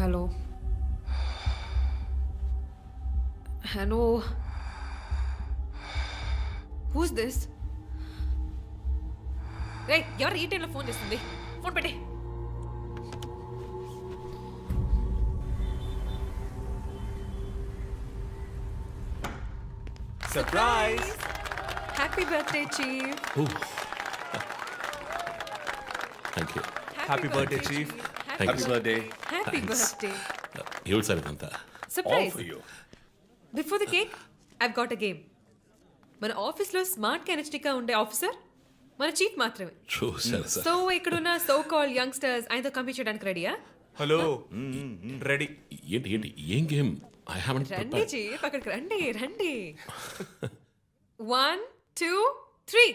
Hello hello who's this? రే ఎవరు ఈ టైంలో ఫోన్ చేస్తుంది? ఫోన్ పెట్టే. Surprise! Happy birthday chief. Thank you. Happy birthday chief. Happy birthday. Happy birthday. ఏమిటి సార్ ఇదంతా? Surprise. Before the cake I've got a game. మన ఆఫీస్లో స్మార్ట్ కెనెస్టిక్గా ఉండే ఆఫీసర్ మన చీఫ్ మాత్రమే. చూసారు సార్. సో ఇక్కడున్న సో కాల్ యంగ్స్టర్స్ ఆయనతో కంపీట్ చేయడానికి రెడీయా? Hello, ready. ఏంటి ఏంటి ఏం గేమ్? ఐ హావెంట్ రండి ప్రిపేర్డ్. చీఫ్, అక్కడికి రండి రండి. 1 2 3.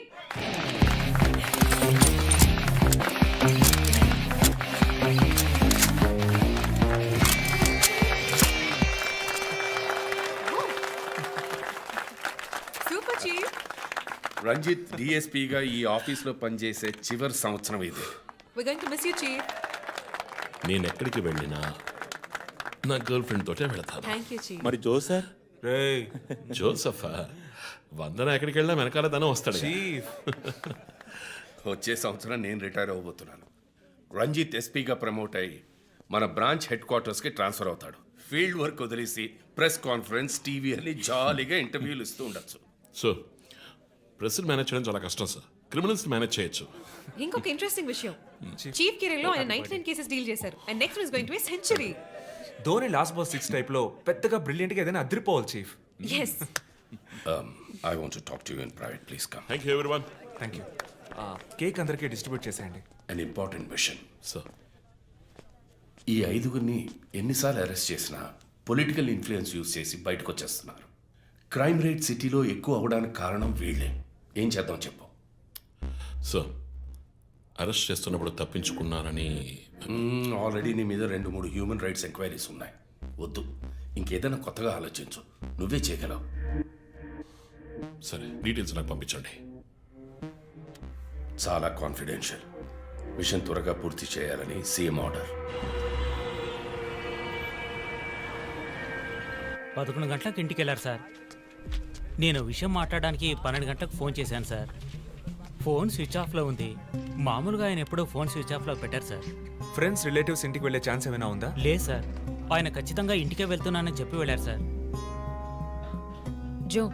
Super chief. రంజిత్ డిఎస్పీగా ఈ ఆఫీస్లో పనిచేసే చివరి సంవత్సరం ఇది. We're going to miss you, chief. నేను ఎక్కడికి వెళ్ళినా నా గర్ల్ ఫ్రెండ్ తోటే వెళతాను. Thank you, chief. మరి జోసర్ రేయ్ జోసఫ్ వందన ఎక్కడికి వెళ్ళినా వెనకాల తనే వస్తాడు. చీఫ్. వచ్చే సంవత్సరం నేను రిటైర్ అవ్వబోతున్నాను. రంజిత్ ఎస్పీగా ప్రమోట్ అయ్యి మన బ్రాంచ్ హెడ్ క్వార్టర్స్కి ట్రాన్స్ఫర్ అవుతాడు. ఫీల్డ్ వర్క్ వదిలేసి ప్రెస్ కాన్ఫరెన్స్, టీవీ అని జాలీగా ఇంటర్వ్యూలు ఇస్తూ ఉండొచ్చు. సో ప్రెస్ మేనేజ్ చేయడం చాలా కష్టం సార్. క్రిమినల్స్ మేనేజ్ చేయొచ్చు. ఇంకొక ఇంట్రెస్టింగ్ విషయం, చీఫ్ కెరీర్లో ఆయన 99 కేసెస్ డీల్ చేశారు and next is going to be century. Dhoni last ball 6 type లో పెద్దగా బ్రిలియంట్ గా ఏదైనా అదిరిపోవాలి chief. yes. I want to talk to you in private, please come. Thank you everyone. Thank you. Cake అందరికీ distribute చేసేయండి. An important machine. Sir ఈ ఐదుగురిని ఎన్నిసార్లు అరెస్ట్ చేసినా పొలిటికల్ ఇన్ఫ్లుయెన్స్ యూజ్ చేసి బయటకు వచ్చేస్తున్నారు. క్రైమ్ రేట్ సిటీలో ఎక్కువ అవడానికి కారణం వీళ్ళే. ఏం చేద్దాం చెప్పు. సార్ అరెస్ట్ చేస్తున్నప్పుడు తప్పించుకున్నారని ఆల్రెడీ నీ మీద 2-3 హ్యూమన్ రైట్స్ ఎంక్వైరీస్ ఉన్నాయి. వద్దు, ఇంకేదైనా కొత్తగా ఆలోచించు. నువ్వే చేయగలవు. సరే డీటెయిల్స్ నాకు పంపించండి. చాలా కాన్ఫిడెన్షియల్. మిషన్ త్వరగా పూర్తి చేయాలని సీఎం ఆర్డర్. 11 గంటలకు ఇంటికి వెళ్ళారు సార్. నేను విషయం మాట్లాడడానికి 12 గంటలకు ఫోన్ చేశాను సార్. ఫోన్ స్విచ్ ఆఫ్లో ఉంది. మామూలుగా ఆయన ఎప్పుడో ఫోన్ స్విచ్ ఆఫ్లో పెట్టారు సార్. ఫ్రెండ్స్, రిలేటివ్స్ ఇంటికి వెళ్ళే ఛాన్స్ ఏమైనా ఉందా? లేదు సార్, ఆయన ఖచ్చితంగా ఇంటికే వెళ్తున్నానని చెప్పి వెళ్ళారు సార్. జో,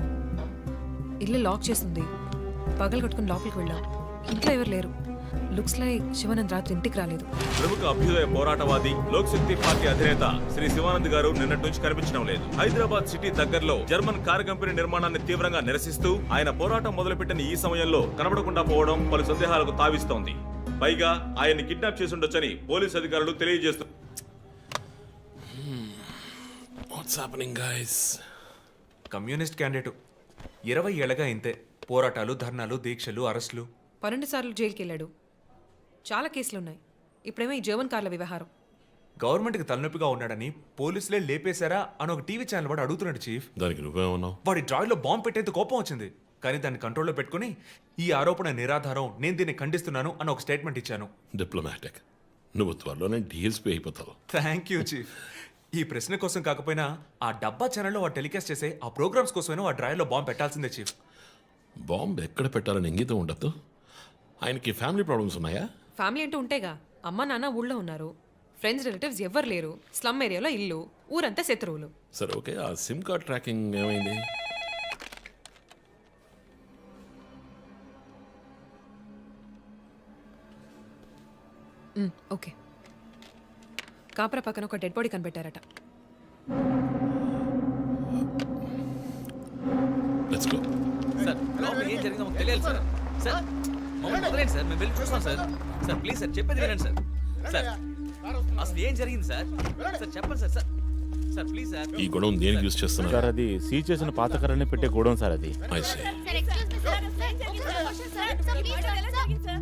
ఇల్లు లాక్ చేస్తుంది. పగలు కట్టుకుని లోపలికి వెళ్ళాం. ఇంట్లో ఎవరు లేరు. లుక్స్ లైక్ శివానంద్ రాత్రి ఇంటికి రాలేదు. ప్రముఖ అభ్యుదయ పోరాటవాది లోక్ శక్తి పార్టీ అధినేత శ్రీ శివానంద్ గారు నిన్నటి నుంచి కనిపించడం లేదు. హైదరాబాద్ సిటీ దగ్గరలో జర్మన్ కార్ కంపెనీ నిర్మాణాన్ని తీవ్రంగా నిరసిస్తూ ఆయన పోరాటం మొదలుపెట్టిన ఈ సమయంలో కనబడకుండా పోవడం పలు సందేహాలకు తావిస్తోంది. పైగా ఆయన్ని కిడ్నాప్ చేసి ఉండొచ్చని పోలీసు అధికారులు తెలియజేస్తున్నారు. What's happening guys? Communist candidate 20 ఏళ్ళగా ఇంతే. పోరాటాలు, ధర్నాలు, దీక్షలు, అరెస్టులు. 12 సార్లు జైలుకి వెళ్ళాడు. చాలా కేసులు ఉన్నాయి. ఇప్పుడేమో ఈ జర్మన్ కార్ల వ్యవహారం. గవర్నమెంట్కి తలనొప్పిగా ఉన్నాడని పోలీసులే లేపేశారా అని ఒక టీవీ ఛానల్ వాడు అడుగుతున్నాడు చీఫ్. దానికి నువ్వేమన్నావు? వాడి డ్రాయిలో బాంబు పెట్టేందుకు కోపం వచ్చింది, కానీ దాన్ని కంట్రోల్లో పెట్టుకుని ఈ ఆరోపణ నిరాధారం, నేను దీన్ని ఖండిస్తున్నాను అని ఒక స్టేట్మెంట్ ఇచ్చాను. డిప్లొమాటిక్. నువ్వు త్వరలోనే డిఎస్పీ అయిపోతావు. Thank you chief. ఈ ప్రశ్న కోసం కాకపోయినా ఆ డబ్బా ఛానల్లో వాడు టెలికాస్ట్ చేసే ఆ ప్రోగ్రామ్స్ కోసమైనా ఆ డ్రాయిలో బాంబు పెట్టాల్సిందే చీఫ్. బాంబు ఎక్కడ పెట్టాలని ఇంగితం ఉండద్దు. ఆయనకి ఫ్యామిలీ ప్రాబ్లమ్స్ ఉన్నాయా? ఫ్యామిలీ అంటూ ఉంటేగా. అమ్మ నాన్న ఊళ్ళో ఉన్నారు. ఫ్రెండ్స్ రిలేటివ్స్ ఎవ్వరు లేరు. స్లమ్ ఏరియాలో ఇల్లు, ఊరంతా శత్రువులు. సరే ఓకే, ఆ సిమ్ కార్డ్ ట్రాకింగ్ ఏమైంది? ఓకే. కాపరా పక్కన ఒక డెడ్ బాడీ కనిపెట్టారట. Let's go. సార్, లోపల ఏం జరిగిందో మాకు తెలియాలి సార్. సార్, మమ్మల్ని వదిలేండి సార్, మేము వెళ్ళి చూస్తాం సార్. సార్ ప్లీజ్ సార్, చెప్పేది వినండి సార్. సార్ అసలు ఏం జరిగింది సార్? సార్ చెప్పండి sir. Sir sir please sir. ఈ గొడవ దేనికి యూజ్ చేస్తున్నారు? సార్ అది సీజ్ చేసిన పాత కర్రని పెట్టే గోడౌన్ సార్ అది. I see. Sir, excuse me, sir. Sir, please, sir.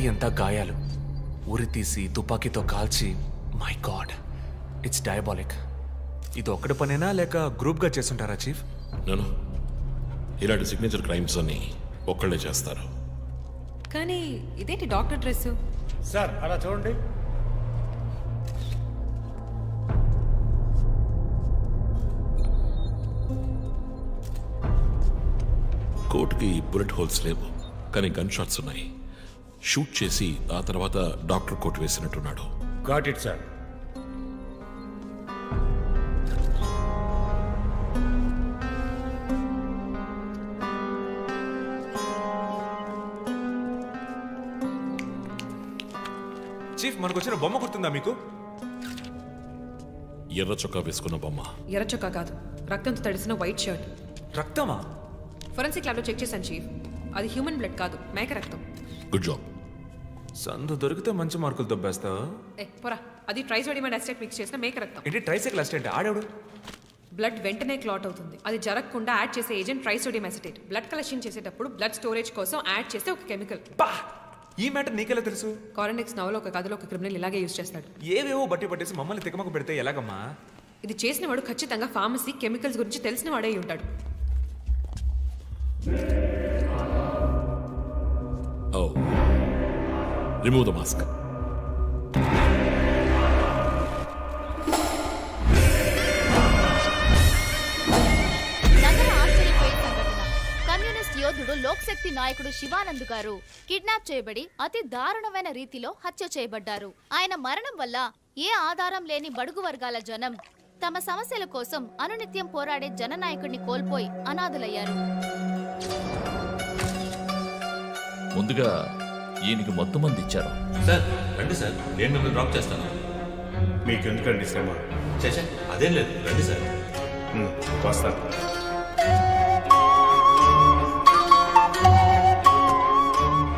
Body అంతా గాయాలు, ఉరి తీసి తుపాకీతో కాల్చి. My God, it's diabolic. ఇది ఒక్కడి పనేనా లేక గ్రూప్గా చేస్తుంటారా చీఫ్? నేను ఇలాంటి సిగ్నేచర్ క్రైమ్స్ అన్ని ఒక్కళ్ళే చేస్తారు. కానీ ఇదేంటి డాక్టర్ డ్రెస్? సార్ అలా చూడండి. కోట్కి బుల్లెట్ హోల్స్ లేవు, కానీ గన్ షాట్స్ ఉన్నాయి. షూట్ చేసి ఆ తర్వాత డాక్టర్ కోట్ వేసినట్టున్నాడు. Got it sir. చీఫ్, మనకు వచ్చిన బొమ్మ గుర్తుందా మీకు? ఎర్ర చొక్కా వేసుకున్న బొమ్మ. ఎర్ర చొక్కా కాదు, రక్తంతో తడిసిన వైట్ షర్ట్. రక్తమా? ఫొరెన్సిక్ ల్యాబ్లో చెక్ చేశాను చీఫ్. అది హ్యూమన్ బ్లడ్ కాదు, మేక రక్తం. Good job. సందు దొరికితే మంచి మార్కులు దొబ్బేస్తావు. పోరా, అది ట్రైసోడియం అండ్ అసిటేట్ మిక్స్ చేసిన మేక రక్తం. ఏంటి ట్రైసైకిల్ అసిస్టెంట్ ఆడేవాడు? బ్లడ్ వెంటనే క్లాట్ అవుతుంది. అది జరగకుండా యాడ్ చేసే agent trisodium acetate. Blood collection చేసేటప్పుడు బ్లడ్ స్టోరేజ్ కోసం యాడ్ చేసే ఒక కెమికల్. పా! ఈ మ్యాటర్ నీకెలా తెలుసు? కారెనిక్స్ నవలో ఒక కథలో ఒక క్రిమినల్ ఇలాగే యూజ్ చేస్తాడు. ఏవేవో బట్టి పట్టేసి మమ్మల్ని తికమక పెడితే ఎలాగమ్మా? ఇది చేసిన వాడు ఖచ్చితంగా ఫార్మసీ కెమికల్స్ గురించి తెలిసిన వాడే ఉంటాడు. ఓ, రిమూవ్ ద మాస్క్. నగర ఆశ్చర్యపోయే సంఘటన. కమ్యూనిస్ట్ యోధుడు లోక్శక్తి నాయకుడు శివానంద్ గారు కిడ్నాప్ చేయబడి అతి దారుణమైన రీతిలో హత్య చేయబడ్డారు. ఆయన మరణం వల్ల ఏ ఆధారం లేని బడుగు వర్గాల జనం తమ సమస్యల కోసం అనునిత్యం పోరాడే జననాయకుడిని కోల్పోయి అనాథులయ్యారు. ముందుగా ఈయనకి మొత్తం మంది ఇచ్చారు. సార్ రండి సార్, నేను మిమ్మల్ని డ్రాప్ చేస్తాను. మీకు ఎందుకండి శ్రమ? చేసా అదేం లేదు, రండి సార్. వస్తాను.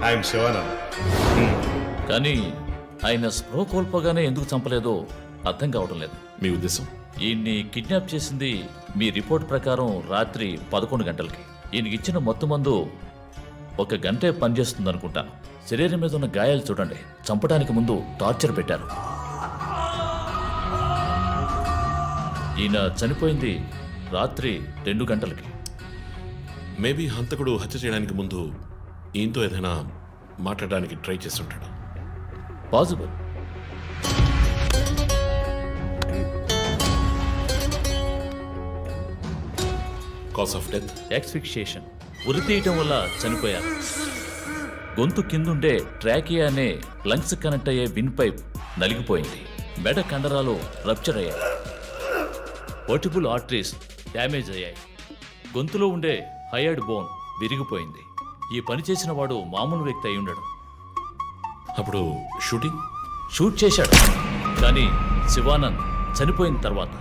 ఐఎమ్ శివానంద్. కానీ ఆయన స్పృహ కోల్పోగానే ఎందుకు చంపలేదో అర్థం కావడం లేదు. మీ ఉద్దేశం? ఈయన్ని కిడ్నాప్ చేసింది మీ రిపోర్ట్ ప్రకారం రాత్రి 11 గంటలకి. ఈయనకి ఇచ్చిన మొత్తం మందు 1 గంటే పనిచేస్తుంది అనుకుంటాను. శరీరం మీద ఉన్న గాయాలు చూడండి, చంపడానికి ముందు టార్చర్ పెట్టారు. ఈయన చనిపోయింది రాత్రి 2 గంటలకి. మేబీ హంతకుడు హత్య చేయడానికి ముందు ఈయనతో ఏదైనా మాట్లాడడానికి ట్రై చేస్తుంటాడు. Possible. Cause of death? Asphyxiation, ఉరి తీయటం వల్ల చనిపోయారు. గొంతు కిందుండే ట్రాకియా అనే లంగ్స్ కనెక్ట్ అయ్యే విన్ పైప్ నలిగిపోయింది. మెడ కండరాలు రప్చర్ అయ్యాయి. వర్టిబుల్ ఆర్టరీస్ డ్యామేజ్ అయ్యాయి. గొంతులో ఉండే హయర్డ్ బోన్ విరిగిపోయింది. ఈ పని చేసిన వాడు మామూలు వ్యక్తి అయి ఉండడు. అప్పుడు షూట్ చేశాడు, కానీ శివానంద్ చనిపోయిన తర్వాత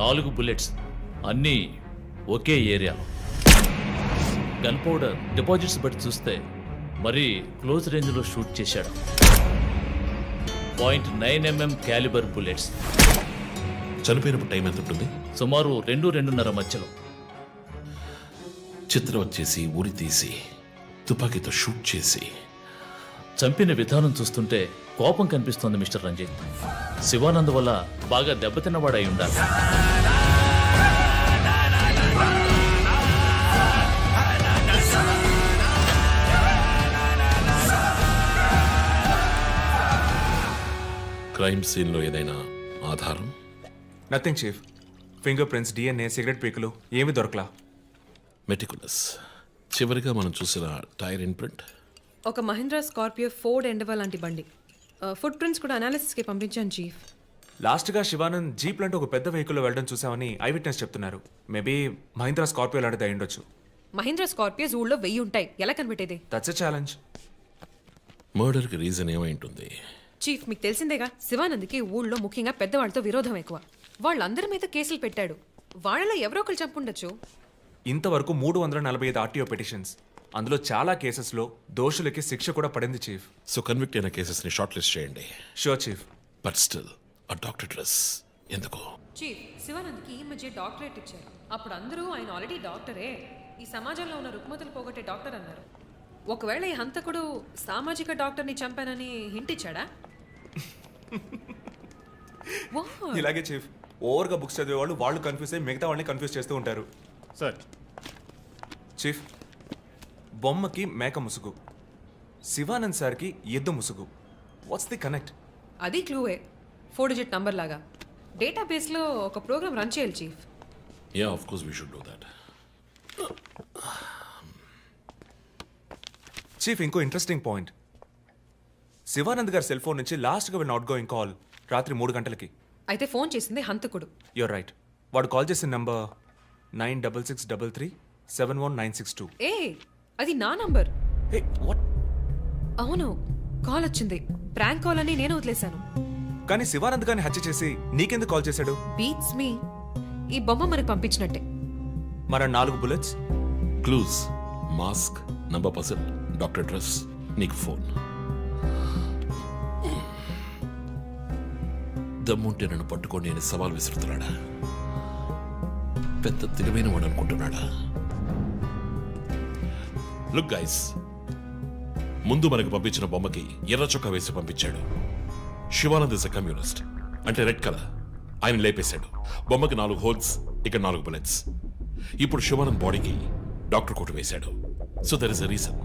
4 బుల్లెట్స్, అన్నీ ఒకే ఏరియాలో. గన్ పౌడర్ డిపాజిట్స్ బట్టి చూస్తే మరీ క్లోజ్ రేంజ్లో షూట్ చేశాడు. .9mm calibre bullets. చనిపోయినప్పుడు టైం ఎంత ఉంటుంది? సుమారు 2-2:30 మధ్యలో. చిత్రం వచ్చేసి ఉరి తీసి తుపాకీతో షూట్ చేసి చంపిన విధానం చూస్తుంటే కోపం కనిపిస్తోంది మిస్టర్ రంజిత్. శివానంద్ వల్ల బాగా దెబ్బతిన్నవాడై ఉండాలి. క్రైమ్ సీన్లో ఏదైనా ఆధారం? Nothing chief. Finger prints, DNA, cigarette పీకులు ఏమీ దొరకలా. మెటికులస్. చివరిగా మనం చూసిన టైర్ ఇన్ప్రింట్? ఒక మహీంద్రా స్కార్పియో ఫోర్డ్ ఎండవా లాంటి బండి. ఫుట్ ప్రింట్స్ కూడా అనాలిసిస్కి పంపించాను చీఫ్. లాస్ట్గా శివానంద్ జీప్ లాంటి ఒక పెద్ద వెహికల్లో వెళ్ళడం చూసామని ఐ విట్నెస్ చెప్తున్నారు. మేబీ మహీంద్రా స్కార్పియో లాంటిది అయి ఉండొచ్చు. మహీంద్రా స్కార్పియోస్ ఊళ్ళో 1000 ఉంటాయి, ఎలా కనిపెట్టేది? That's a challenge. మర్డర్కి రీజన్ ఏమై ఉంటుంది? చీఫ్, మీకు తెలిసిందేగా, శివానంద్కి ఊళ్ళో ముఖ్యంగా పెద్దవాళ్ళతో విరోధం ఎక్కువ. వాళ్ళందరి మీద కేసులు పెట్టాడు. వాళ్ళలో ఎవరో ఒకరు చంపుండొచ్చు. ఇంతవరకు 345 ఆర్టీఓ పిటిషన్స్. అందులో చాలా కేసెస్లో దోషులకి శిక్ష కూడా పడింది చీఫ్. సో కన్విక్ట్ అయిన కేసెస్ని షార్ట్ లిస్ట్ చేయండి. Sure chief. బట్ స్టిల్ ఆ డాక్టర్ డ్రెస్ ఎందుకు? చీఫ్, శివానంద్కి ఈ మధ్య డాక్టరేట్ ఇచ్చారు. అప్పుడు అందరూ ఆయన ఆల్రెడీ డాక్టరే, ఈ సమాజంలో ఉన్న రుగ్మతలు పోగొట్టే డాక్టర్ అన్నారు. ఒకవేళ ఈ హంతకుడు సామాజిక డాక్టర్ని చంపానని హింట్ ఇచ్చాడా? What? ఇలాగే చీఫ్ ఓవర్గా బుక్స్ చదివేవాళ్ళు వాళ్ళు కన్ఫ్యూజ్ అయ్యి మిగతా వాళ్ళని కన్ఫ్యూజ్ చేస్తూ ఉంటారు. సార్ చీఫ్, బొమ్మకి మేక ముసుగు, శివానంద్ సార్కి ఎద్దు ముసుగు. What's the connect? అది క్లూవే, 4 డిజిట్ నంబర్ లాగా. డేటాబేస్లో ఒక ప్రోగ్రామ్ రన్ చేయాలి chief. Yeah of course we should do that. Chief, ఇంకో ఇంట్రెస్టింగ్ పాయింట్. శివానంద్ గారి సెల్ ఫోన్ నుంచి లాస్ట్గా వెళ్ళిన అవుట్ గోయింగ్ కాల్ రాత్రి 3 గంటలకి. అయితే ఫోన్ చేసింది హంతకుడు. You're right. వాడు కాల్ చేసిన నంబర్ 9663371962. ఏ, అది నా నంబర్. Hey what? అవును, కాల్ వచ్చింది. ప్రాంక్ కాల్ అని నేను వదిలేశాను. కానీ శివానంద్ గారిని హత్య చేసి నీకెందుకు కాల్ చేశాడు? బీట్స్ మీ. ఈ బొమ్మ మనకు పంపించినట్టే. మన 4 bullets, clues, mask, number person, doctor dress, నీకు ఫోన్. దమ్ముంటే నన్ను పట్టుకొని నేను సవాల్ విసురుతున్నాడా? పెద్ద తెలివైన వాడు అనుకుంటున్నాడా? లుక్ గైస్, ముందు మనకు పంపించిన బొమ్మకి ఎర్ర చొక్కా వేసి పంపించాడు. శివానంద్ ఇస్ అ కమ్యూనిస్ట్, అంటే రెడ్ కలర్. ఆయన లేపేశాడు. బొమ్మకి 4 హోల్స్, ఇక్కడ 4 బుల్లెట్స్. ఇప్పుడు శివానంద్ బాడీకి డాక్టర్ కోట్ వేశాడు. So there is a reason.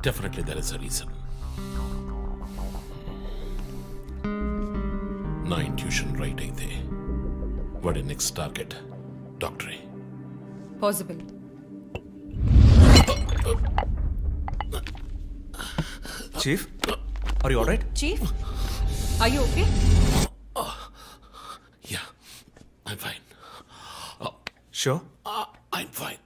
Definitely there is a reason. నా ఇంట్యూషన్ రైట్ అయితే వాడి నెక్స్ట్ టార్గెట్ డాక్టరే. Possible. Chief, are you alright? Chief, are you okay? Yeah, I'm fine. Sure. I'm fine.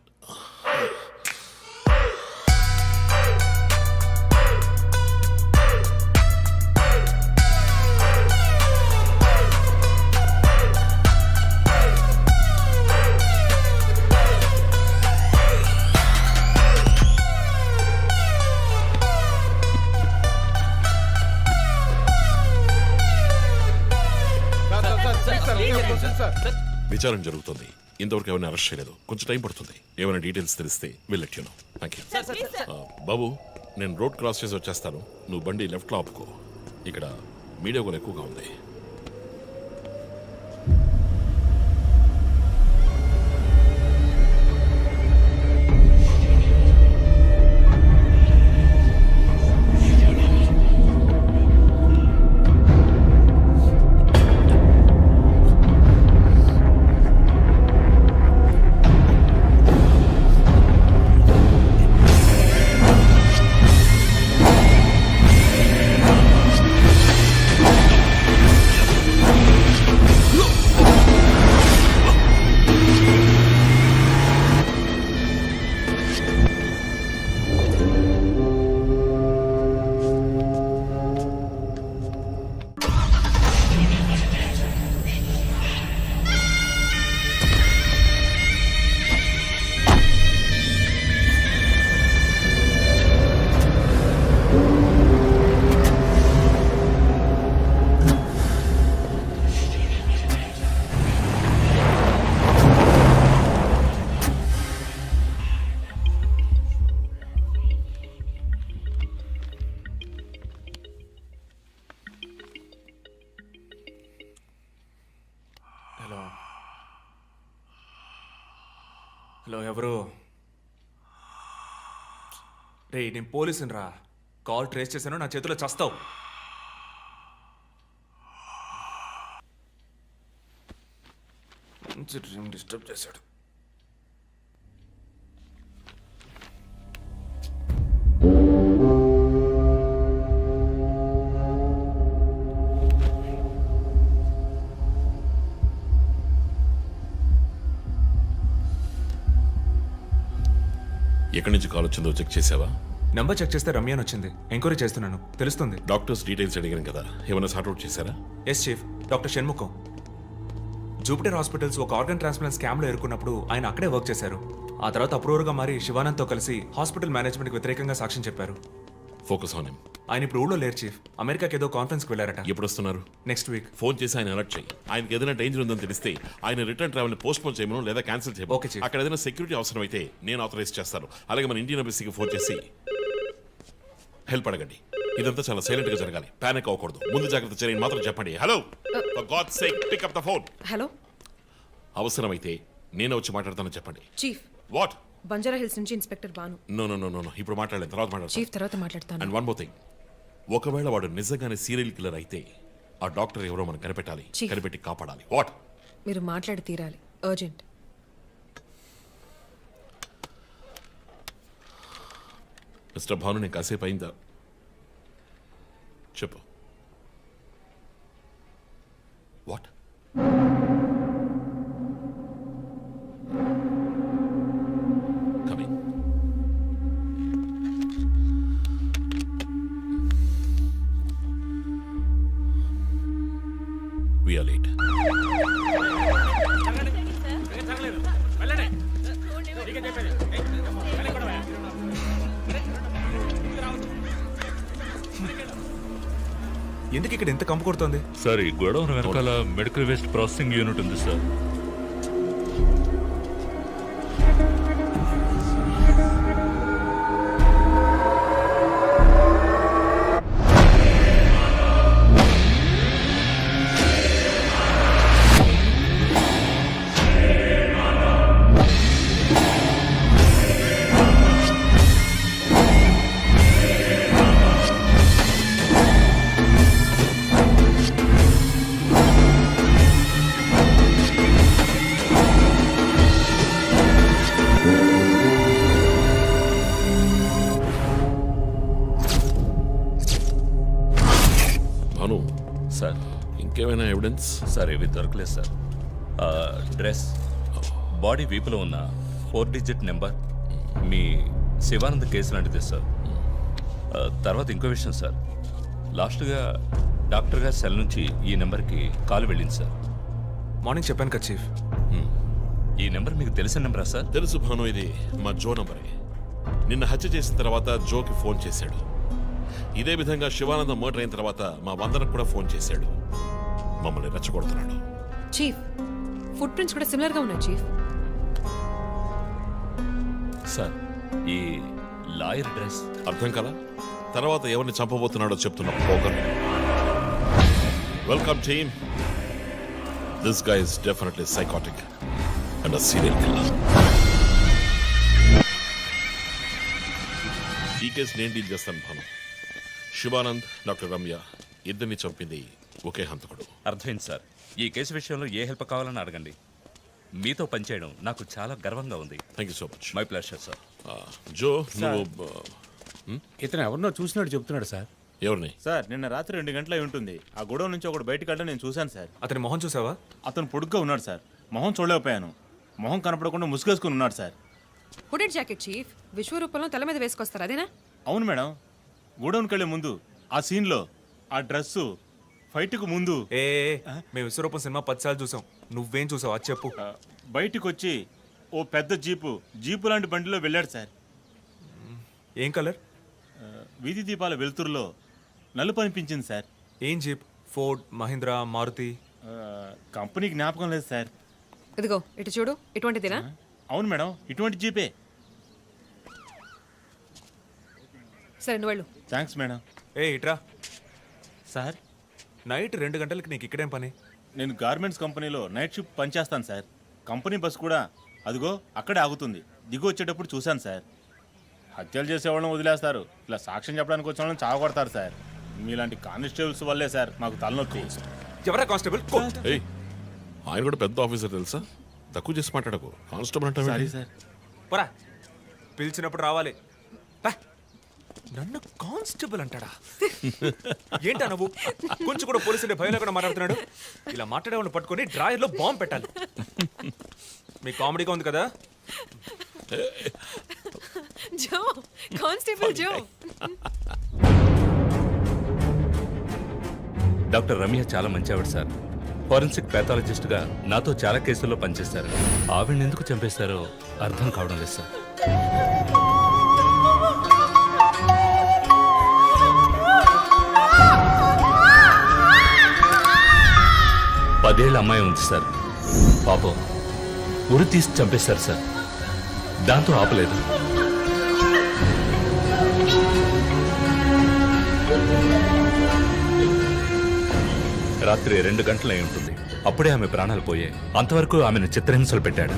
విచారణ జరుగుతుంది. ఇంతవరకు ఎవరిని arrest చేయలేదు. కొంచెం టైం పడుతుంది. ఏమైనా డీటెయిల్స్ తెలిస్తే will let you know. Thank you. బాబు, నేను రోడ్ క్రాస్ చేసి వచ్చేస్తాను. నువ్వు బండి లెఫ్ట్లో ఆపుకో. ఇక్కడ మీడియా కూడా ఎక్కువగా ఉంది. హలో, ఎవరు? రే, నేను పోలీసుని రా. కాల్ ట్రేస్ చేశాను, నా చేతిలో చస్తావు. మంచి డ్రీమ్ డిస్టర్బ్ చేశాడు. ఎక్కడి నుంచి కాల్ వచ్చిందో చెక్ చేసావా? నంబర్ చెక్ చేస్తే రమ్య అని వచ్చింది. ఎంక్వైరీ చేస్తున్నాను, తెలుస్తుంది. డాక్టర్స్ డీటెయిల్స్ అడిగాను కదా, ఏమైనా సార్ట్అవుట్ చేశారా? Yes chief, doctor Shanmukham. Jupiter hospitals ఒక ఆర్గన్ ట్రాన్స్ప్లాంట్ స్కామ్లో ఎరుకున్నప్పుడు ఆయన అక్కడే వర్క్ చేశారు. ఆ తర్వాత అప్రూవర్గా మారి శివానంద్తో కలిసి హాస్పిటల్ మేనేజ్మెంట్కి వ్యతిరేకంగా సాక్ష్యం చెప్పారు. Focus on him. ఆయన ఇప్పుడు ఊళ్ళో లేరు చీఫ్. అమెరికాకి ఏదో కాన్ఫరెన్స్కి వెళ్ళారట. ఎప్పుడు వస్తున్నారు? Next week. ఫోన్ చేసి ఆయన అలర్ట్ చేయి. ఆయనకి ఏదైనా డేంజర్ ఉందని తెలిస్తే ఆయన రిటర్న్ ట్రావెల్ పోస్ట్ పోన్ చేయమను లేదా క్యాన్సిల్ చేయమను. Okay, chief. అక్కడ ఏదైనా సెక్యూరిటీ అవసరం అయితే నేను ఆథరైజ్ చేస్తాను. అలాగే మన ఇండియన్ ఎంబసీకి ఫోన్ చేసి హెల్ప్ అడగండి. ఇదంతా చాలా సైలెంట్ గా జరగాలి. పానిక్ అవ్వకూడదు. ముందు జాగ్రత్త చర్యని మాత్రం చెప్పండి. Hello, for God's sake pick up the phone. Hello అవసరమైతే నేను వచ్చి మాట్లాడతానని చెప్పండి. Chief, what? బంజారా హిల్స్ నుంచి inspector Bhanu. No no no no no ఇప్పుడు మాట్లాడలేదు, తర్వాత మాట్లాడతాను. చీఫ్ తర్వాత మాట్లాడతాను. అండ్ వన్ మోర్ థింగ్, ఒకవేళ వాడు నిజంగానే సీరియల్ కిల్లర్ అయితే ఆ డాక్టర్ ఎవరో మనం కనిపెట్టాలి. Chief. కనిపెట్టి కాపాడాలి. వాట్? మీరు మాట్లాడి తీరాలి, అర్జెంట్. మిస్టర్ భాను, నేను కాసేపు అయిందా? చెప్పు. What? Coming. We are late. ఎందుకు ఇక్కడ ఎంత కంపు కొడుతోంది? సార్ ఈ గొడవ వెనకాల మెడికల్ వేస్ట్ ప్రాసెసింగ్ యూనిట్ ఉంది సార్. భాను, సార్ ఇంకేమైనా ఎవిడెన్స్? సార్ ఇవి దొరకలేదు సార్. డ్రెస్, బాడీ వీపులో ఉన్న 4 డిజిట్ నెంబర్ మీ శివానంద్ కేసు లాంటిది సార్. తర్వాత ఇంకో విషయం సార్, లాస్ట్గా డాక్టర్ గారి సెల్ నుంచి ఈ నెంబర్కి కాల్ వెళ్ళింది సార్. మార్నింగ్ చెప్పాను కదా చీఫ్. ఈ నెంబర్ మీకు తెలిసిన నెంబరా సార్? తెలుసు భాను, ఇది మా జో నంబరే. నిన్న హత్య చేసిన తర్వాత జోకి ఫోన్ చేశాడు. ఇదే విధంగా శివానందం మర్డర్ అయిన తర్వాత మా వందనకు కూడా ఫోన్ చేశాడు. మమ్మల్ని రెచ్చగొడుతున్నాడు. చీఫ్, ఫుట్ ప్రింట్స్ కూడా సిమిలర్ గా ఉన్నాయి చీఫ్. సార్ ఈ లాయర్ డ్రెస్ అర్థం కదా? తర్వాత ఎవరిని చంపబోతున్నాడో చెప్తున్నా పోగర్. Welcome team. This guy is definitely psychotic and a serial killer. ఈ కేసు నేను డీల్ చేస్తాను భాను. శివానంద్, డాక్టర్ రమ్య ఇద్దరిని చంపింది ఒకే హంతకుడు. అర్థమైంది సార్. ఈ కేసు విషయంలో ఏ హెల్ప్ కావాలని అడగండి. మీతో పనిచేయడం నాకు చాలా గర్వంగా ఉంది. Thank you so much. My pleasure sir. జో, నువ్వు ఇతను ఎవరినో చూసినట్టు చెప్తున్నాడు సార్. ఎవరిని? సార్ నిన్న రాత్రి 2 గంటల అయి ఉంటుంది. ఆ గొడవ నుంచి ఒకడు బయటకు వెళ్ళడం నేను చూశాను సార్. అతని మొహం చూసావా? అతను పొడుగ్గా ఉన్నాడు సార్. మొహం చూడలేకపోయాను. మొహం కనపడకుండా ముసుగేసుకుని ఉన్నాడు సార్. హుడెడ్ జాకెట్ చీఫ్, విశ్వరూపంలో తల మీద వేసుకొస్తారు అదేనా? అవును మేడం. గోడౌన్కి వెళ్ళే ముందు ఆ సీన్లో ఆ డ్రెస్సు ఫైట్కు ముందు ఏ మేము విశ్వరూపం సినిమా 10 సార్లు చూసాం. నువ్వేం చూసావు అది చెప్పు. బయటికి వచ్చి ఓ పెద్ద జీపు లాంటి బండిలో వెళ్ళాడు సార్. ఏం కలర్? వీధి దీపాల వెలుతురులో నలుపు అనిపించింది సార్. ఏం jeep? Ford, Mahindra, Maruti? Company జ్ఞాపకం లేదు సార్. ఇదిగో ఇటు చూడు, ఇటువంటిదేనా? అవును మేడం, ఇటువంటి జీపే. సరే నువ్వు వెళ్ళు. Thanks madam. ఇట్రా. సార్ నైట్ 2 గంటలకి నీకు ఇక్కడేం పని? నేను గార్మెంట్స్ కంపెనీలో నైట్ షిఫ్ట్ పనిచేస్తాను సార్. కంపెనీ బస్ కూడా అదిగో అక్కడే ఆగుతుంది. దిగు వచ్చేటప్పుడు చూశాను సార్. హత్యలు చేసేవాళ్ళని వదిలేస్తారు, ఇలా సాక్ష్యం చెప్పడానికి వచ్చిన వాళ్ళని చావగొడతారు సార్. మీలాంటి కానిస్టేబుల్స్ వల్లే సార్ మాకు తలనొప్పి. ఎవరా కానిస్టేబుల్? ఏయ్, ఆయన కూడా పెద్ద ఆఫీసర్ తెలుసా? తక్కువ చేసి మాట్లాడకు. కానిస్టేబుల్ అంటే సార్ పరా, పిలిచినప్పుడు రావాలి. పా. నన్ను కానిస్టేబుల్ అంటాడా? ఏంటా నువ్వు? కొంచెం కూడా పోలీసులు భయం లేకుండా మాట్లాడుతున్నాడు. ఇలా మాట్లాడే వాళ్ళని పట్టుకొని డ్రాయర్లో బాంబు పెట్టాలి. మీ కామెడీగా ఉంది కదా? జో, కానిస్టేబుల్ జో. డాక్టర్ రమ్య చాలా మంచి ఆవిడ సార్. ఫోరెన్సిక్ ప్యాథాలజిస్ట్గా నాతో చాలా కేసుల్లో పనిచేశారు. ఆవిడని ఎందుకు చంపేశారో అర్థం కావడం లేదు సార్. 10 ఏళ్ల అమ్మాయి ఉంది సార్. పాపం ఉరి తీసి చంపేశారు సార్. దాంతో ఆపలేదు. రాత్రి 2 గంటలై ఉంటుంది. అప్పుడే ఆమె ప్రాణాలు పోయాయి. అంతవరకు ఆమెను చిత్రహింసలు పెట్టాడు.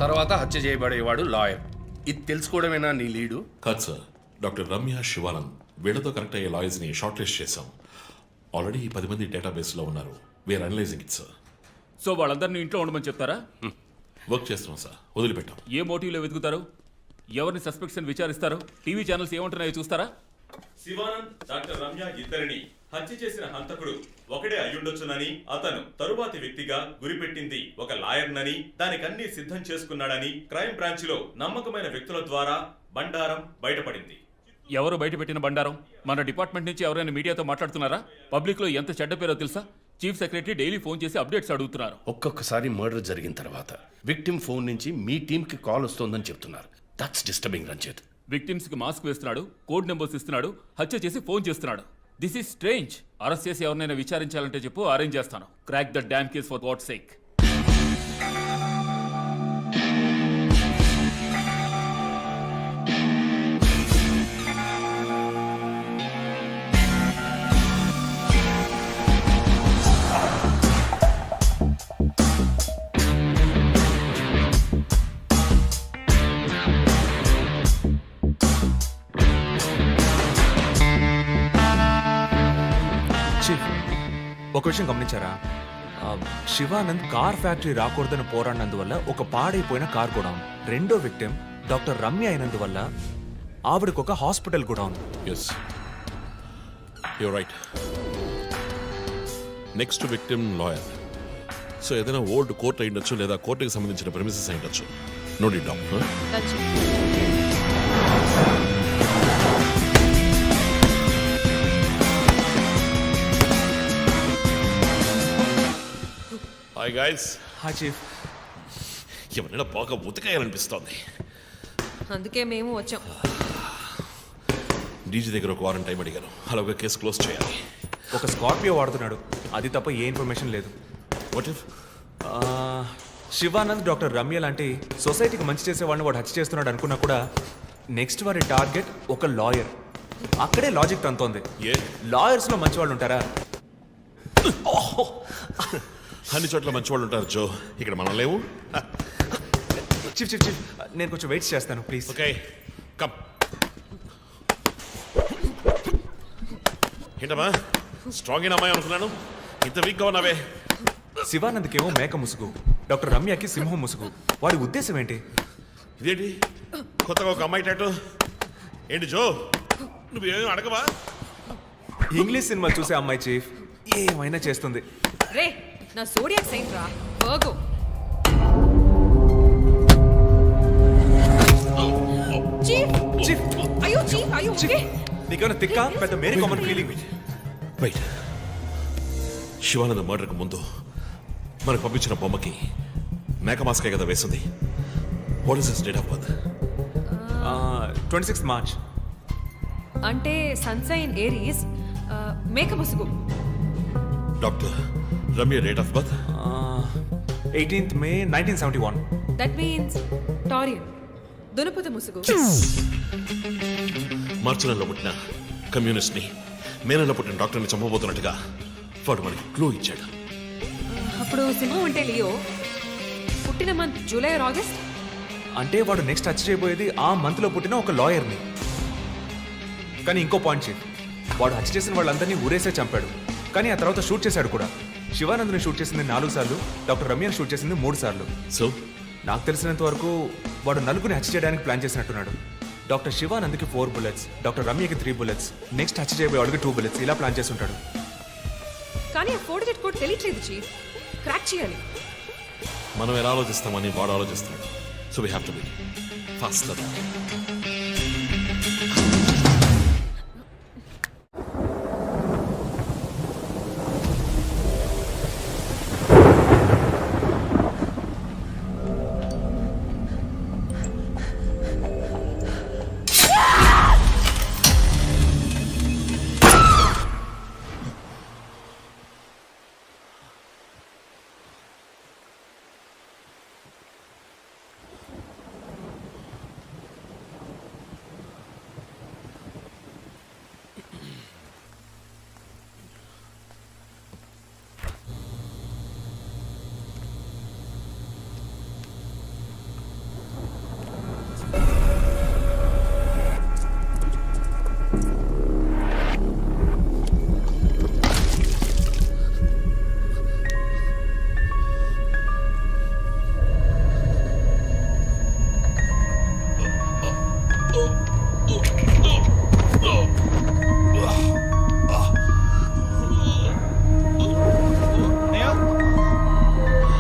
తర్వాత హత్య చేయబడేవాడు లాయర్. ఇది తెలుసుకోవడమేనా నీ లీడు? కాదు సార్, డాక్టర్ రమ్య, శివానంద్ వీళ్ళతో కనెక్ట్ అయ్యే లాయర్స్ని షార్ట్ లిస్ట్ చేశాం. ఆల్రెడీ 10 మంది డేటాబేస్లో ఉన్నారు. We are analysing it sir. So వాళ్ళందరినీ ఇంట్లో ఉండమని చెప్తారా? వర్క్ చేస్తున్నాం సార్, వదిలిపెట్టాం. ఏ మోటివ్లో వెతుకుతారు? ఎవరిని సస్పెక్ట్స్ అని విచారిస్తారు? టీవీ ఛానల్స్ ఏమంటున్నాయో చూస్తారా? శివానంద్, డాక్టర్ రమ్య ఇద్దరిని హత్య చేసిన హంతకుడు ఒకడే అయ్యుండొచ్చునని, అతను తరువాతి వ్యక్తిగా గురిపెట్టింది ఒక లాయర్నని, దానికన్నీ సిద్ధం చేసుకున్నాడని క్రైమ్ బ్రాంచ్ లో నమ్మకమైన వ్యక్తుల ద్వారా బండారం బయటపడింది. ఎవరు బయటపెట్టిన బండారం? మన డిపార్ట్మెంట్ నుంచి ఎవరైనా మీడియాతో మాట్లాడుతున్నారా? పబ్లిక్ లో ఎంత చెడ్డ పేరో తెలుసా? చీఫ్ సెక్రటరీ డైలీ ఫోన్ చేసి అప్డేట్స్ అడుగుతున్నారు. ఒక్కొక్కసారి మర్డర్ జరిగిన తర్వాత విక్టిమ్ ఫోన్ నుంచి మీ టీంకి కాల్ వస్తోందని చెప్తున్నారు. That's disturbing Ranjith. విక్టిమ్స్ కి మాస్క్ వేస్తున్నాడు, కోడ్ నెంబర్స్ ఇస్తున్నాడు, హత్య చేసి ఫోన్ చేస్తున్నాడు. This is strange. అరెస్ట్ చేసి ఎవరినైనా విచారించాలంటే చెప్పు, అరేంజ్ చేస్తాను. Crack the damn case for what sake. ఒక విషయం గమనించారా? శివానంద్ కార్ ఫ్యాక్టరీ రాకూడదని పోరాడినందువల్ల ఒక పాడైపోయిన కార్ కూడా ఉంది. రెండో విక్టిమ్ డాక్టర్ రమ్య అయినందువల్ల ఆవిడకు ఒక హాస్పిటల్ కూడా ఉంది. Yes, you're right. Next victim lawyer. So ఏదైనా ఓల్డ్ కోర్ట్ అయి ఉండొచ్చు, లేదా కోర్టుకి సంబంధించిన ప్రెమిసెస్ అయి ఉండొచ్చు. Note it down. Hi guys. Hi chief. ఎవరైనా బాగా ఉతకాయాలనిపిస్తోంది. అందుకే మేము వచ్చాం. డీజీ దగ్గర ఒక వారం టైం అడిగాను. అలాగే కేసు క్లోజ్ చేయాలి. ఒక స్కార్పియో వాడుతున్నాడు, అది తప్ప ఏ ఇన్ఫర్మేషన్ లేదు. What if Shivanand doctor Ramya లాంటి సొసైటీకి మంచి చేసేవాడిని వాడు హత్య చేస్తున్నాడు అనుకున్నా కూడా నెక్స్ట్ వారి టార్గెట్ ఒక లాయర్. అక్కడే లాజిక్ తంతోంది. ఏ లాయర్స్లో మంచి వాళ్ళు ఉంటారా? అన్ని చోట్ల మంచి వాళ్ళు ఉంటారు జో, ఇక్కడ మనం లేవు. చీఫ్ చీఫ్ చీఫ్, నేను కొంచెం వెయిట్ చేస్తాను ప్లీజ్. Okay come. ఏంటమ్మా స్ట్రాంగ్ అయిన అమ్మాయి అనుకున్నాను, ఇంత వీక్గా ఉన్నావే. శివానంద్కేమో మేక ముసుగు, డాక్టర్ రమ్యకి సింహం ముసుగు. వాడి ఉద్దేశం ఏంటి? ఇదేంటి కొత్తగా ఒక అమ్మాయి టాటూ? ఏంటి జో, నువ్వేమీ అడగవా? ఇంగ్లీష్ సినిమా చూసే అమ్మాయి చీఫ్, ఏమైనా చేస్తుంది. రే, నా సోడియాక్ సైన్ రా వర్గో. చీఫ్ చీఫ్ అయ్యో చీఫ్ అయ్యో ఓకే. నీకేమైనా తిక్క పెద్ద మేరీ కామన్ ఫీలింగ్? వెయిట్, శివానంద మర్డర్కి ముందు మనకు పంపించిన బొమ్మకి మేక మాస్కే కదా వేసింది. What is his date of birth? 26 March. అంటే సన్సైన్ ఏరీస్, మేక ముసుగు. Doctor Ramya date of birth 18th May 1971. That means Taurean, దునపుత ముసుగు. మార్చి నెలలో పుట్టిన కమ్యూనిస్ట్ని మే నెలలో పుట్టిన డాక్టర్ని చంపబోతున్నట్టుగా వాడు మనకి క్లూ ఇచ్చాడు. అప్పుడు సింహం అంటే లియో, పుట్టిన మంత్ జూలై ఆర్ ఆగస్ట్. అంటే వాడు నెక్స్ట్ హత్య చేయబోయేది ఆ మంత్లో పుట్టిన ఒక లాయర్ని. కానీ ఇంకో పాయింట్ చీఫ్, వాడు హత్య చేసిన వాళ్ళందరినీ ఊరేసే చంపాడు, కానీ ఆ తర్వాత షూట్ చేశాడు కూడా. శివానంద్ని షూట్ చేసింది 4 సార్లు, డాక్టర్ రమ్యని షూట్ చేసింది 3 సార్లు. సో నాకు తెలిసినంత వరకు వాడు నలుగురిని హత్య చేయడానికి ప్లాన్ చేసినట్టున్నాడు. డాక్టర్ శివానంద్కి 4 bullets, డాక్టర్ రమ్యకి 3 bullets, నెక్స్ట్ హత్య చేయబోయే వాడికి 2 bullets ఇలా ప్లాన్ చేసి ఉంటాడు. కానీ ఆ 4 digit కోడ్ తెలియట్లేదు చీఫ్. క్రాక్ చేయాలి. మనం ఎలా ఆలోచిస్తామని వాడు ఆలోచిస్తాడు. So we have to be faster.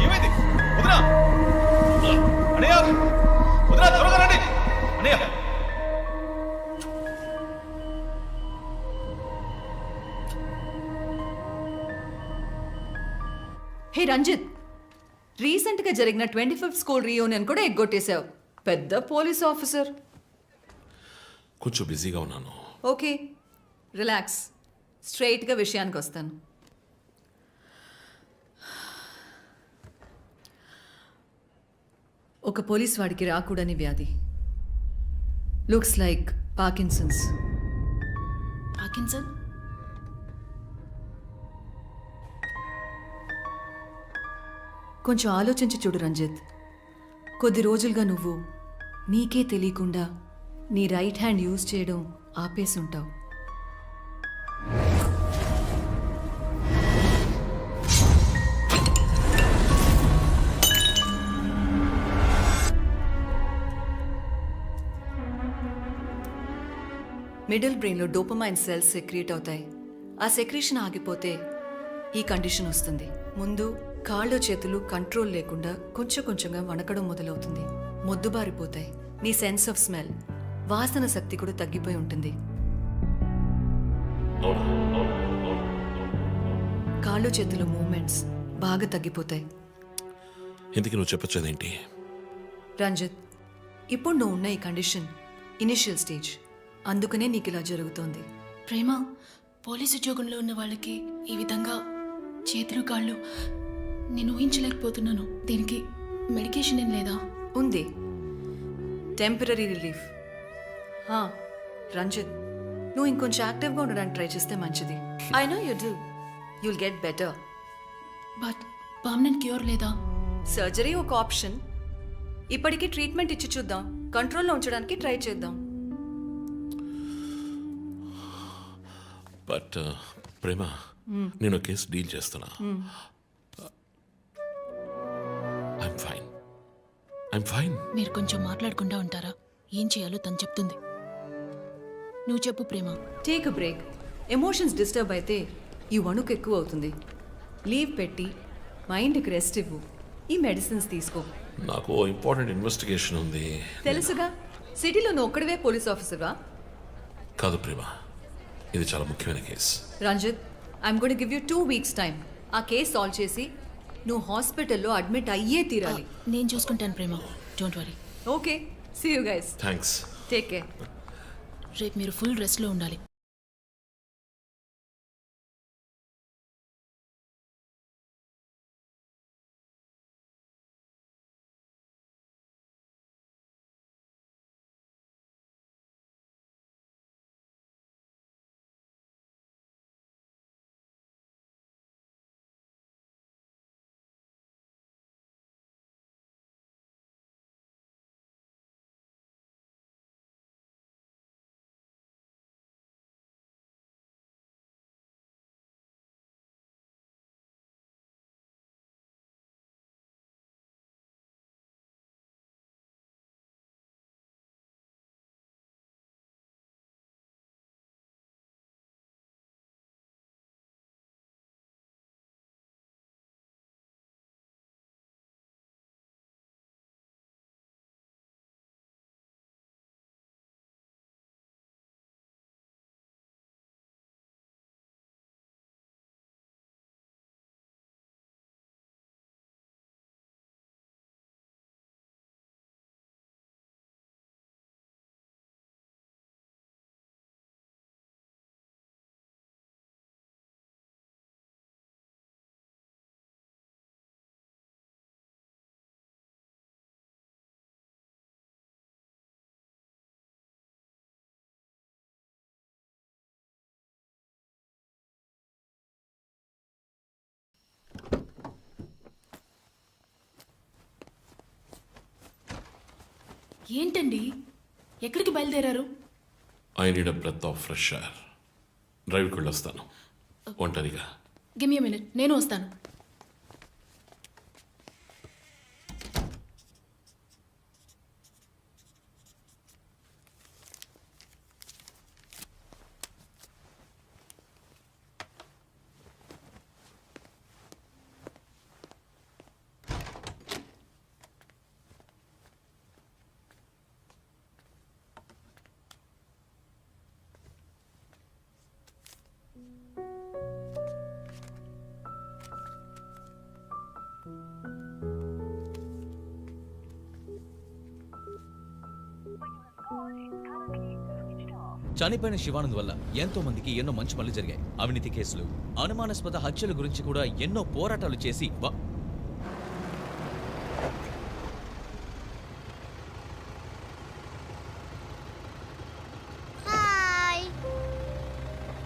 ఏమైంది వదినా అన్నయ్య వదినా త్వరగా రండి అన్నయ్య. హే రంజిత్, రీసెంట్గా జరిగిన 25th స్కూల్ రీయూనియన్ కూడా ఎగ్గొట్టేశావు. పెద్ద పోలీస్ ఆఫీసర్. కొంచెం బిజీగా ఉన్నాను. Okay, relax. స్ట్రైట్గా విషయానికి వస్తాను. ఒక పోలీస్ వాడికి రాకూడని వ్యాధి. Looks like Parkinson's. పార్కిన్సన్? కొంచెం ఆలోచించి చూడు రంజిత్. కొద్ది రోజులుగా నువ్వు నీకే తెలియకుండా నీ రైట్ హ్యాండ్ యూజ్ చేయడం ఆపేసి ఉంటావు. మిడిల్ బ్రెయిన్లో డోపమైన్ సెల్స్ సెక్రియేట్ అవుతాయి. ఆ సెక్రీషన్ ఆగిపోతే ఈ కండిషన్ వస్తుంది. ముందు కాళ్ళు చేతులు కంట్రోల్ లేకుండా కొంచెం కొంచెంగా వణకడం మొదలవుతుంది. మొద్దుబారిపోతాయి. నీ సెన్స్ ఆఫ్ స్మెల్, వాసన శక్తి కూడా తగ్గిపోయి ఉంటుంది. కాళ్ళు చేతుల మూమెంట్స్ బాగా తగ్గిపోతాయి. ఇందుకు నువ్వు చెప్పొచ్చేదేంటి? రంజిత్, ఇప్పుడు నువ్వు ఉన్న ఈ కండిషన్ ఇనిషియల్ స్టేజ్. అందుకనే నీకు ఇలా జరుగుతోంది. ప్రేమ, పోలీస్ ఉద్యోగంలో ఉన్న వాళ్ళకి ఈ విధంగా చేతులు కాళ్ళు నేను ఊహించలేకపోతున్నాను. దీనికి మెడికేషన్ ఏం లేదా? ఉంది, టెంపరీ రిలీఫ్. రంజిత్, నువ్వు ఇంకొంచెం యాక్టివ్గా ఉండడానికి ట్రై చేస్తే మంచిది. I know you do. You'll get better. But permanent cure లేదా? సర్జరీ ఒక ఆప్షన్. ఇప్పటికీ ట్రీట్మెంట్ ఇచ్చి చూద్దాం. కంట్రోల్లో ఉంచడానికి ట్రై చేద్దాం. బట్ ప్రేమ, నేను కేసు డీల్ చేస్తున్నా. I'm fine. మీరు కొంచెం మాట్లాడకుండా ఉంటారా? ఏం చేయాలో తను చెప్తుంది. నువ్వు చెప్పు Prema. Take a break. Emotions disturb అయితే ఈ వణుకు ఎక్కువ అవుతుంది. లీవ్ పెట్టి మైండ్కి రెస్ట్ ఇవ్వు. ఈ మెడిసిన్స్ తీసుకో. నాకు ఇంపార్టెంట్ ఇన్వెస్టిగేషన్ ఉంది. తెలుసుగా, సిటీలో నువ్వు ఒక్కడివే పోలీస్ ఆఫీసర్వా? కాదు ప్రేమ, ఇది చాలా ముఖ్యమైన case. Ranjith, I'm going to give you 2 weeks time. ఆ కేసు సాల్వ్ చేసి నువ్వు హాస్పిటల్లో అడ్మిట్ అయ్యే తీరాలి. నేను చూసుకుంటాను Prema, don't worry. Okay, see you guys. Thanks. Take care. రేపు మీరు ఫుల్ రెస్ట్లో ఉండాలి. ఏంటండి ఎక్కడికి బయలుదేరారు? I need a breath of fresh air. డ్రైవ్కి వెళ్ళొస్తాను ఒంటరిగా. గివ్ మీ మినిట్, నేను వస్తాను. చనిపోయిన శివానంద్ వల్ల ఎంతో మందికి ఎన్నో మంచి పనులు జరిగాయి. అవినీతి కేసులు, అనుమానాస్పద హత్యల గురించి కూడా ఎన్నో పోరాటాలు చేసి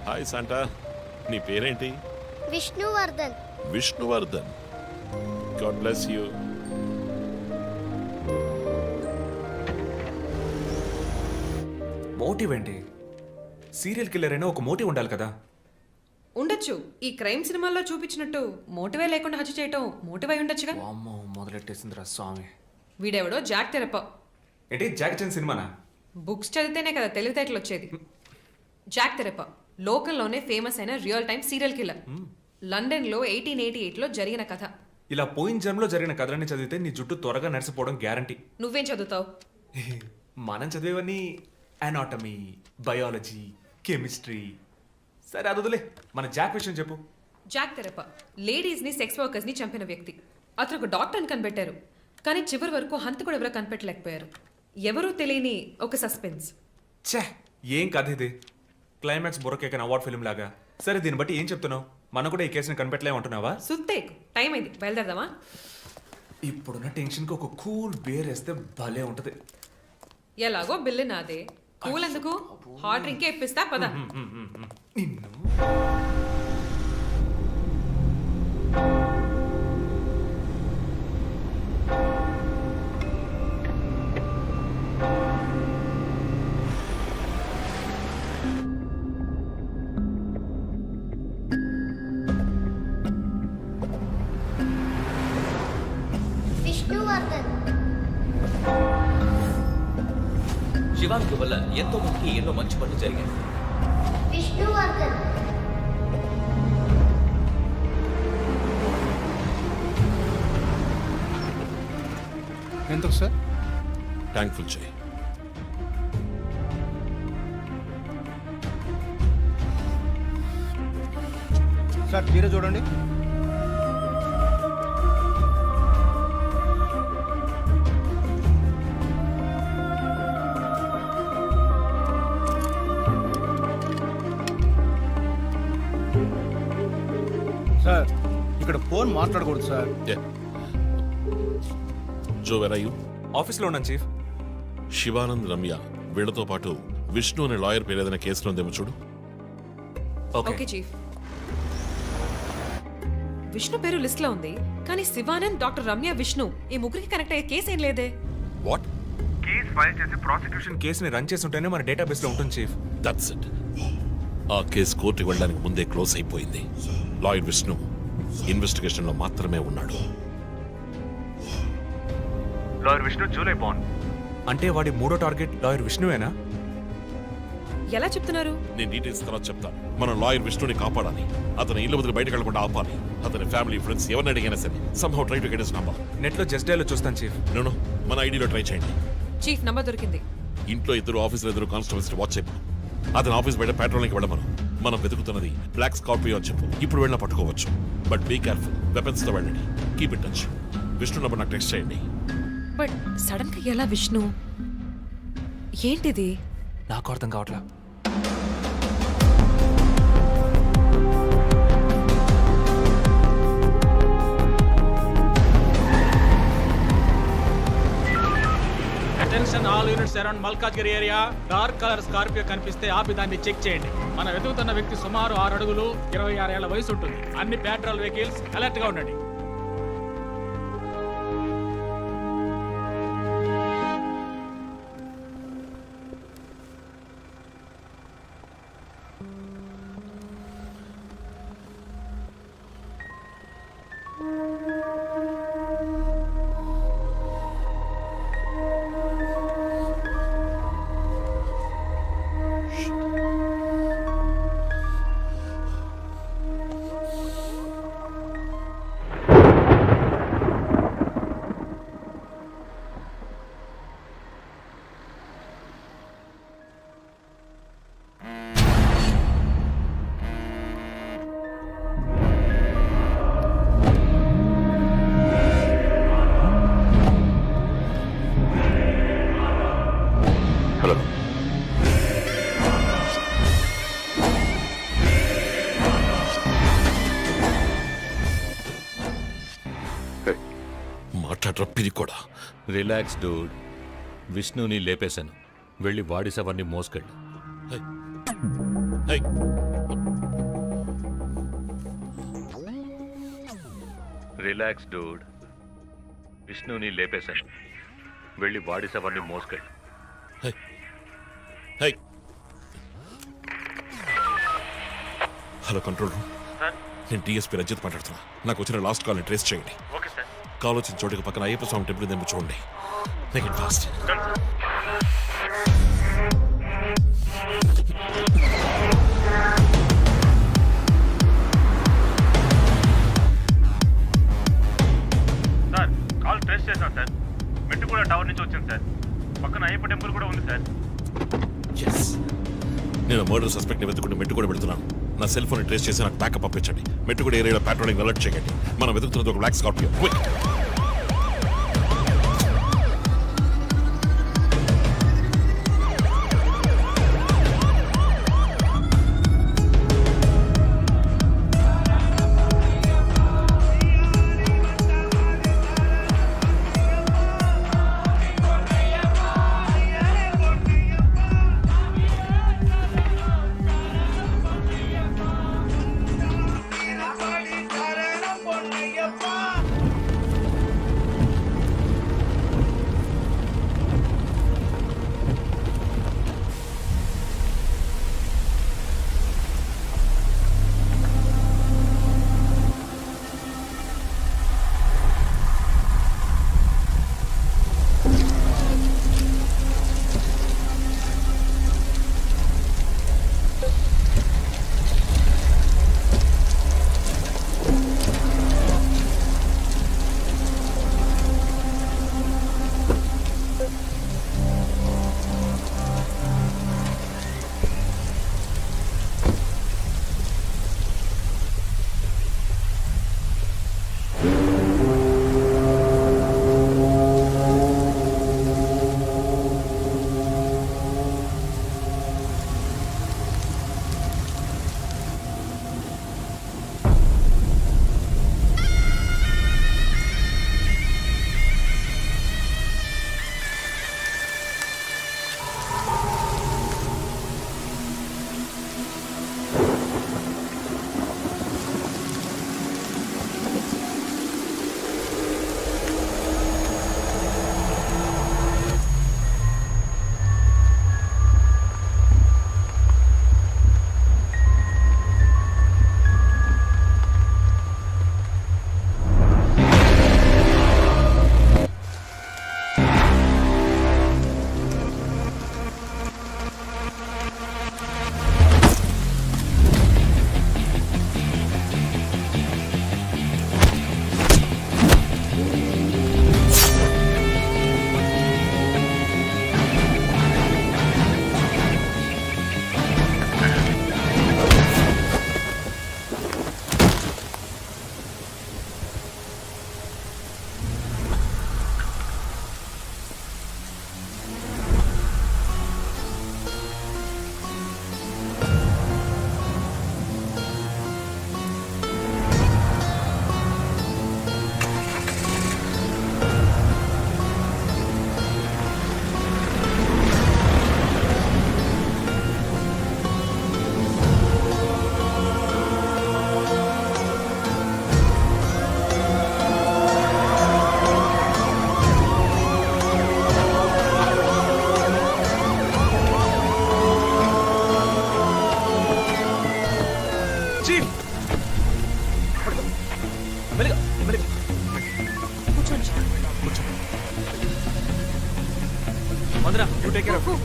హాయ్ శాంటా, నీ పేరేంటి? Vishnuvardhan. Vishnuvardhan. God bless you. Motive ఏంటి? సీరియల్ కిల్లర్ అయినా ఒక మోటివ్ ఉండాలి కదా. ఉండొచ్చు. ఈ క్రైమ్ సినిమాల్లో చూపించినట్టు మోటివే లేకుండా హత్య చేయటం మోటివ్ అయి ఉండొచ్చుగా. అమ్మో, మొదలెట్టేసిందిరా స్వామి. వీడెవడో జాక్ తెరప. ఏంటి జాక్ చాన్ సినిమానా? బుక్స్ చదివితేనే కదా తెలివితేటలు వచ్చేది. జాక్ తెరప లోకల్లోనే ఫేమస్ అయిన రియల్ టైమ్ సీరియల్ కిల్లర్. లండన్లో 1888లో జరిగిన కథ. ఇలా పోయిన జన్మలో జరిగిన కథలన్నీ చదివితే నీ జుట్టు త్వరగా నడిసిపోవడం గ్యారంటీ. నువ్వేం చదువుతావు? మనం చదివేవన్నీ అనాటమీ, బయాలజీ, కెమిస్ట్రీ. సరే అది వదిలే, మన జాక్ విషయం చెప్పు. జాక్ తెరప లేడీస్ ని, సెక్స్ వర్కర్స్ ని చంపిన వ్యక్తి. అతను ఒక డాక్టర్ని కనిపెట్టారు, కానీ చివరి వరకు హంతకుడు ఎవరో కనిపెట్టలేకపోయారు. ఎవరూ తెలియని ఒక సస్పెన్స్. ఛే, ఏం కథ ఇది? క్లైమాక్స్ బుర్రకేకన్ అవార్డ్ ఫిల్మ్ లాగా. సరే, దీన్ని బట్టి ఏం చెప్తున్నావు? మనం కూడా ఈ కేసుని కనిపెట్టలేమంటున్నావా? సుత్తేకు టైం అయింది, బయలుదేరదామా? ఇప్పుడున్న టెన్షన్కి ఒక కూల్ బేర్ వేస్తే భలే ఉంటది. ఎలాగో బిల్లు నాదే, కూల్ ఎందుకు? హాట్ డ్రింకే ఇప్పిస్తా, పద. నిన్ను విష్ణువర్ధన్. శివానంద్ వల్ల ఎంతో మందికి ఎన్నో మంచి పనులు జరిగాయి. విష్ణువర్ధన్. ఎంత సార్? థ్యాంక్ఫుల్ చేయి. సార్ మీరే చూడండి. సార్ ఇక్కడ ఫోన్ మాట్లాడకూడదు sir. Jo, where are you? ఆఫీస్లో ఉన్నాను చీఫ్. శివానంద్, రమ్య వీళ్ళతో పాటు విష్ణు అనే లాయర్ పేరు ఏదైనా కేసులో ఉందేమో చూడు. Okay chief. విష్ణు పేరు లిస్ట్ లో ఉంది, కానీ శివానంద్, డాక్టర్ రమ్య, విష్ణు ఈ ముగ్గురికి కనెక్ట్ అయ్యే కేసు ఏం లేదే. వాట్? కేస్ ఫైల్ చేసి ప్రాసిక్యూషన్ కేసుని రన్ చేసి ఉంటేనే మన డేటాబేస్లో ఉంటుంది చీఫ్. That's it. ఆ కేసు కోర్టుకి వెళ్ళడానికి ముందే క్లోజ్ అయిపోయింది. లాయర్ విష్ణు ఇన్వెస్టిగేషన్లో మాత్రమే ఉన్నాడు. లాయర్ విష్ణు జూలై బాండ్ అంటే వాడి మూడో టార్గెట్ లాయర్ విష్ణువేనా? ఎలా చెప్తున్నారు? నేను డీటెయిల్స్ తర్వాత చెప్తాను. మనం లాయర్ విష్ణుని కాపాడాలి. అతని ఇల్లు వదిలి బయటకు వెళ్లకుండా ఆపాలి. అతని ఫ్యామిలీ, ఫ్రెండ్స్ ఎవరిని అడిగినా సరే somehow try to get his number. నెట్లో జస్ట్ డైలో చూస్తాను చీఫ్. నేను మన ఐడిలో ట్రై చేయండి. చీఫ్ నంబర్ దొరికింది. ఇంట్లో ఇద్దరు, ఆఫీసులో ఇద్దరు కానిస్టేబుల్స్ వాచ్ చెప్పు. అతని ఆఫీస్ బయట పెట్రోలింగ్కి వెళ్ళమను. మనం వెతుకుతున్నది బ్లాక్ స్కార్పియో అని చెప్పు. ఇప్పుడు వెళ్ళినా పట్టుకోవచ్చు, బట్ బీ కేర్ఫుల్. వెపన్స్ తో వెళ్ళండి. Keep it touch. Vishnu number నాకు టెక్స్ట్ చేయండి. బట్ సడన్ గా ఎలా విష్ణు? ఏంటిది? నాకు అర్థం కావట్లా. Attention all units around Malkajgiri area. Dark colour Scorpio కనిపిస్తే ఆపి దాన్ని చెక్ చేయండి. మనం వెతుకుతున్న వ్యక్తి సుమారు 6 అడుగులు 26 ఏళ్ల వయసు ఉంటుంది. అన్ని పెట్రోల్ వెహికల్స్ అలర్ట్ గా ఉండండి. మాట్లాడరా పిరి కూడా. Relax dude. విష్ణుని లేపేశాను. వెళ్ళి వాడి శవాన్ని మోసుకెళ్ళు. Relax dude. విష్ణుని లేపేశాను. వెళ్ళి వాడి శవాన్ని మోసుకెళ్ళు. హలో కంట్రోల్ రూమ్, నేను డిఎస్పీ రంజిత్ మాట్లాడుతున్నా. నాకు వచ్చిన లాస్ట్ కాల్ని ట్రేస్ చేయండి. కాల్ వచ్చిన చోటుకి పక్కన అయ్యప్ప స్వామి టెంపుల్ ఉందేమో చూడండి. Make it fast. Sir call trace చేశాను సార్. మెట్టుగూడ టవర్ నుంచి వచ్చింది సార్. పక్కన అయ్యప్ప టెంపుల్ కూడా ఉంది సార్. ఎస్, నేను మర్డర్ సస్పెక్ట్ని వెతుకుంటూ మెట్టు కూడా పెడుతున్నాను. నా సెల్ ఫోన్ ట్రేస్ చేసి నాకు బ్యాకప్ పంపించండి. మెట్టు కూడా ఏరియాలో ప్యాట్రోలింగ్ అలర్ట్ చేయండి. మనం వెతుకుతున్నది ఒక బ్లాక్ స్కార్పియో. క్విక్.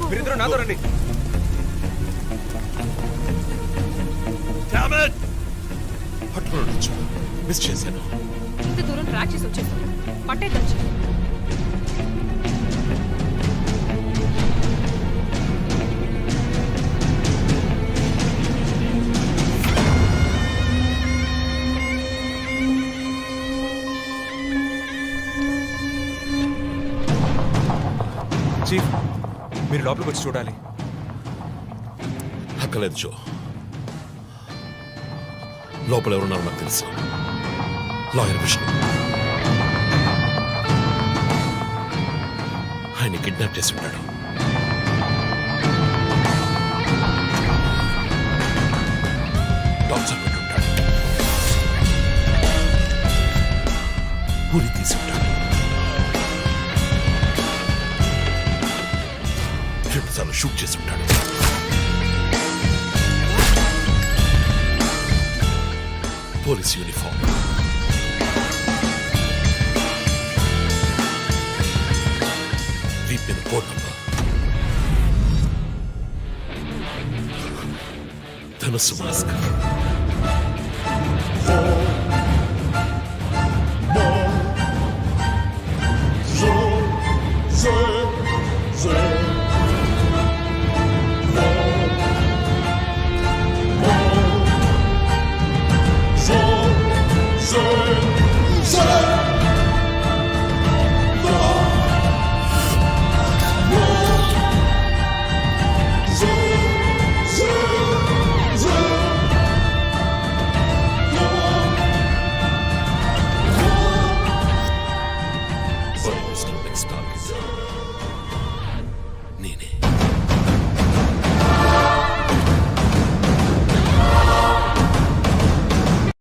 మీరిద్దరూ నాతో రండి. మిస్ చేశాను. ఇంత దూరం ట్రాక్ చేసి వచ్చేసాను. పట్టేదొచ్చు. చీఫ్, మీరు లోపలికి వచ్చి చూడాలి. అక్కలేదు జో. లోపల ఎవరున్నారో నాకు తెలుసు. లాయర్ విష్ణు. కిడ్నాప్ చేసి ఉంటాడు. టార్చర్ పెట్టి ఉంటాడు. ఊరి తీసి ఉంటాడు. రెండుసార్లు షూట్ చేసి ఉంటాడు. పోలీస్ యూనిఫామ్, వీపిన కోడ్ నంబర్, ధనస్సు మాస్క్,